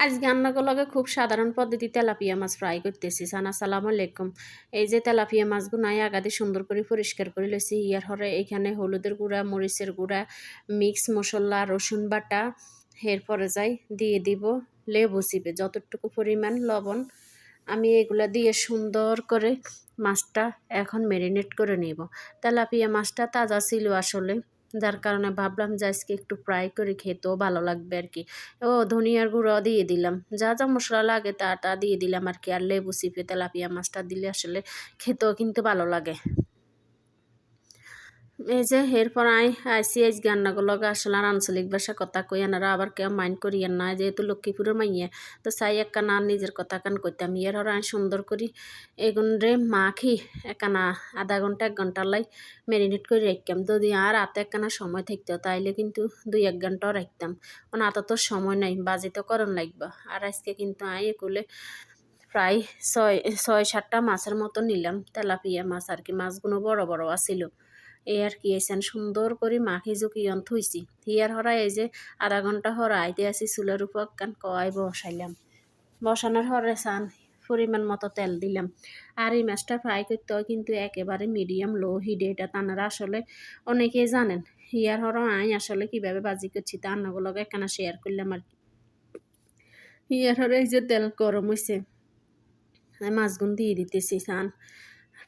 আজকে রান্নাগুলোকে খুব সাধারণ পদ্ধতি তেলাপিয়া মাছ ফ্রাই করতেছি। আসসালামু আলাইকুম। এই যে তেলাপিয়া মাছগুলো আগাতে সুন্দর করে পরিষ্কার করে লইছি। ইয়ার হরে এখানে হলুদের গুঁড়া, মরিচের গুঁড়া, মিক্স মশলা, রসুন বাটা, এরপরে যাই দিয়ে দিব লেবু চিপে যতটুকু পরিমাণ লবণ। আমি এগুলা দিয়ে সুন্দর করে মাছটা এখন ম্যারিনেট করে নেব। তেলাপিয়া মাছটা তাজা ছিল আসলে, যার কারণে ভাবলাম যে আজকে একটু ফ্রাই করে খেতেও ভালো লাগবে আর কি। ও ধনিয়ার গুঁড়ো দিয়ে দিলাম, যা যা মশলা লাগে তা দিয়ে দিলাম আর কি। আর লেবু চিপে তেলাপিয়া মাছটা দিলে আসলে খেতেও কিন্তু ভালো লাগে। এই যে এরপর আইসি আইস রান্নাগুলোকে আসলে আর আঞ্চলিক ভাষা কথা কই আনারা আবার কেউ মাইন্ড করিয়েন না, যেহেতু লক্ষ্মীপুরের মাইয়া তো চাই একখানা নিজের কথা কান কইতাম। ইয়ের হর আই সুন্দর করি এগুন রে মাখি একখানা আধা ঘন্টা 1 ঘন্টা লাই ম্যারিনেট করে রাখতাম। যদি আর হাতে একখানা সময় থাকতো তাইলে কিন্তু 2-1 ঘন্টাও রাখতাম। মানে হাতে তো সময় নাই, বাজি তো করণ লাগবে। আর আজকে কিন্তু এগুলো প্রায় 6-7টা মাছের মতো নিলাম, তেলাপিয়া মাছ আর কি। মাছগুলো বড় বড় আছিল। এই আর কি এসেন সুন্দর করে মাখি জুকিয়ন থুইছি। হিয়ার হরা এই যে আধা ঘন্টা হরা আইতে আসি চুলের উপর কান কয় বসাইলাম। বসানোর হরে সান পরিমাণ মতো তেল দিলাম। আর এই মাছটা ফ্রাই করতে হয় কিন্তু একেবারে মিডিয়াম লো হিটে, এটা তানারা আসলে অনেকেই জানেন। হিয়ার হর আসলে কিভাবে বাজি করছি তা রান্নাগুলোকে একখানা শেয়ার করলাম আর কি। হিয়ার হরে এই যে তেল গরম হয়েছে, মাছগুন দিয়ে দিতেছি সান।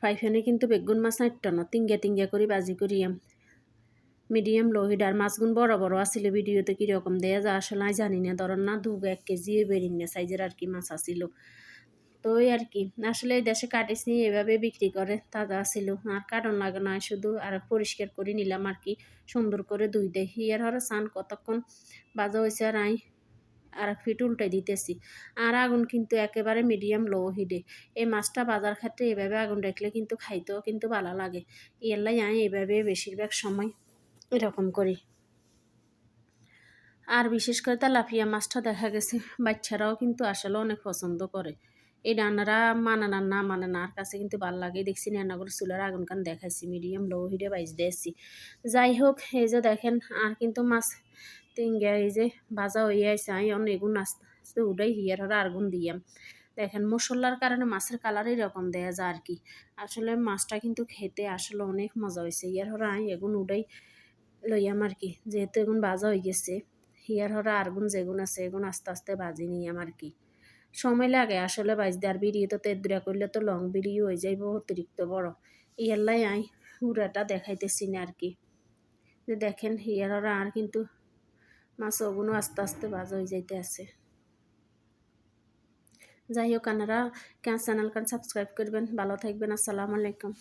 পাইফানে কিন্তু বেগুন মাছ নাট্য না, তিঙ্গা করে বাজি করিয়াম মিডিয়াম লো হিট। আর মাছগুন বড় বড় আসছিল, ভিডিওতে কীরকম দেয়া যা আসলে আমি জানি না, ধরেন না 2-1 কেজি বেরিয়ে না সাইজের আর কি মাছ আসছিল। তো ওই আর কি আসলে এই দেশে কাটিস নিয়ে এভাবে বিক্রি করে, তাজা ছিল আর কারণ লাগে না, শুধু আর পরিষ্কার করে নিলাম আর কি। সুন্দর করে ধুই দেয় হিয়ার হরে সান কতক্ষণ বাজা হয়েছে। আর ফিট উল্টাই দিতেছি। আর আগুন কিন্তু একেবারে মিডিয়াম লো হিটে। এই মাছটা বাজার ক্ষেত্রে এভাবে আগুন রাখলে কিন্তু খাইতেও কিন্তু ভালো লাগে। ইয়াল্লাই আমি এভাবে বেশিরভাগ সময় এরকম করি। আর বিশেষ করে তেলাপিয়া মাছটা দেখা গেছে বাচ্চারাও কিন্তু আসলে অনেক পছন্দ করে। এই রান্নারা মানে না মানে না, আর কাছে কিন্তু ভালো লাগে। দেখছি রান্না করে চুলার আগুন কান দেখাইছি মিডিয়াম লো হিটে বাইজ দিয়েছি। যাই হোক এই যে দেখেন আর কিন্তু মাছ তিনগা এই যে ভাজা হয়ে আইছে। আমি অন্য এগুন আস্তে আস্তে উঠাই হিয়ার হরে আগুন দিয়াম। দেখেন মশলার কারণে মাছের কালার এরকম দেয়া যায় আর কি। আসলে মাছটা কিন্তু খেতে আসলে অনেক মজা হয়েছে। ইয়ার হরে আমি এগুন উঠাই লইয়াম আর কি, যেহেতু এগুন ভাজা হয়ে গেছে। হিয়ার হরে আরগুন যেগুন আছে এগুন আস্তে আস্তে ভাজি নিয়াম আর কি। সময় লাগে আসলে ভাজতে। আর ভিডিও তো তেদ্রা করলে তো লং ভিডিও হয়ে যাইব অতিরিক্ত বড়। ইয়ারলাই আই পুরাটা দেখাইতেছি না আর কি। যে দেখেন হিয়ার হরে আর কিন্তু মাছ ওগুলো আস্তে আস্তে ভাজা হয়ে যাইতে আছে। যাই হোক আপনারা চ্যানেল সাবস্ক্রাইব করবেন, ভালো থাকবেন। আসসালামু আলাইকুম।